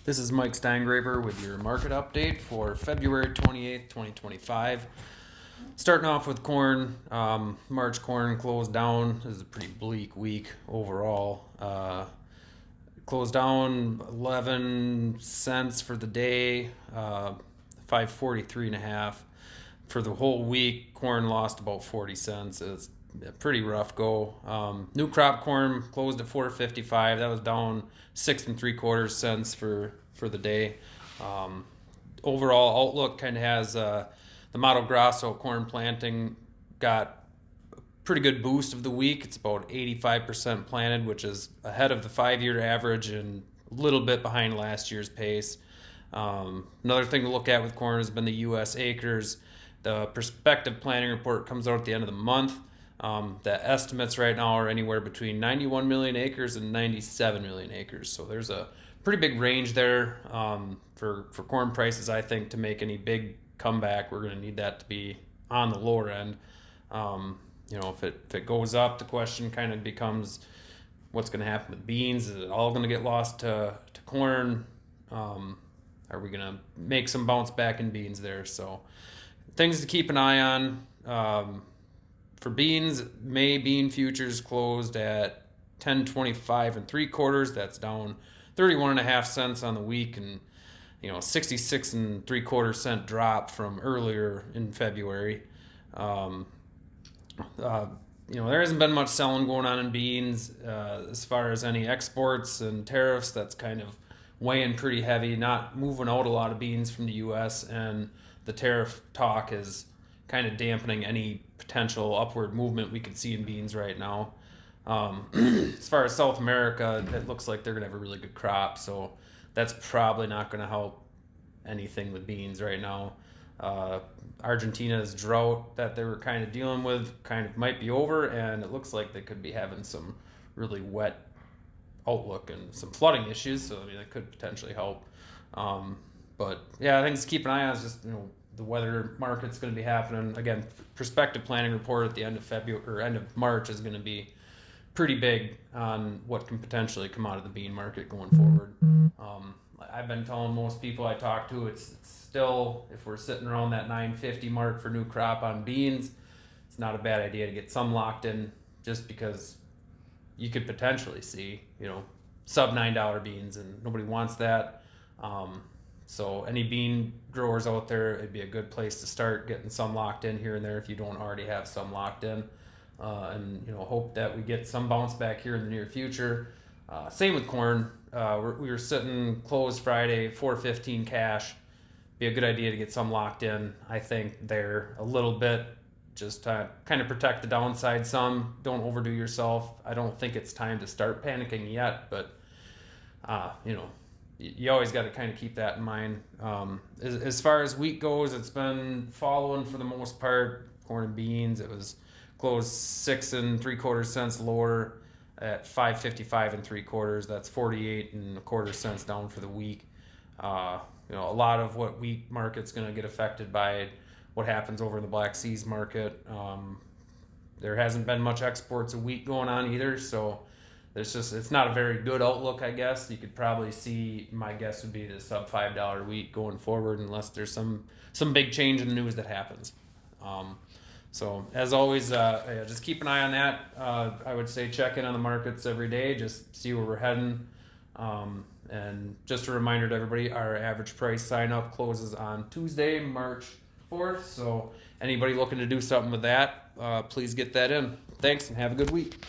This is Mike Steingraber with your market update for February 28th, 2025. Starting off with corn, March corn closed down. This is a pretty bleak week overall. Closed down 11 cents for the day, 543 and a half. For the whole week, corn lost about 40 cents. It's a pretty rough go. New crop corn closed at 455. That was down 6 3/4 cents for the day. Overall outlook kind of has the Mato Grosso corn planting got a pretty good boost of the week. It's about 85% planted, which is ahead of the 5-year average and a little bit behind last year's pace. Another thing to look at with corn has been the U.S. acres. The prospective planting report comes out at the end of the month. The estimates right now are anywhere between 91 million acres and 97 million acres. So there's a pretty big range there for corn prices. I think to make any big comeback, we're going to need that to be on the lower end. If it goes up, the question kind of becomes what's going to happen with beans. Is it all going to get lost to corn? Are we going to make some bounce back in beans there? So things to keep an eye on. For beans, May bean futures closed at 10.25 3/4. That's down 31.5 cents on the week, and 66 3/4 cent drop from earlier in February. There hasn't been much selling going on in beans as far as any exports and tariffs. That's kind of weighing pretty heavy, not moving out a lot of beans from the U.S., and the tariff talk is kind of dampening any potential upward movement we could see in beans right now. As far as South America, it looks like they're going to have a really good crop, so that's probably not going to help anything with beans right now. Argentina's drought that they were kind of dealing with kind of might be over, and it looks like they could be having some really wet outlook and some flooding issues, so that could potentially help. But yeah, things to keep an eye on is just the weather market's going to be happening again. Prospective planning report at the end of February or end of March is going to be pretty big on what can potentially come out of the bean market going forward. I've been telling most people I talk to, it's still, if we're sitting around that 950 mark for new crop on beans, it's not a bad idea to get some locked in, just because you could potentially see sub $9 beans, and nobody wants that. So any bean growers out there, it'd be a good place to start getting some locked in here and there if you don't already have some locked in. And hope that we get some bounce back here in the near future. Same with corn. We were sitting closed Friday, 415 cash. Be a good idea to get some locked in, I think, there a little bit, just to kind of protect the downside some. Don't overdo yourself. I don't think it's time to start panicking yet, but you always got to kind of keep that in mind. As far as wheat goes, it's been following for the most part. Corn and beans, it was closed 6 3/4 cents lower at 555 3/4. That's 48 1/4 cents down for the week. A lot of what wheat market's going to get affected by what happens over in the Black Seas market. There hasn't been much exports of wheat going on either, so it's not a very good outlook, I guess. You could probably see, my guess would be the sub $5 wheat going forward, unless there's some big change in the news that happens. So as always, just keep an eye on that. I would say check in on the markets every day, just see where we're heading. And just a reminder to everybody, our average price sign up closes on Tuesday, March 4th. So anybody looking to do something with that, please get that in. Thanks, and have a good week.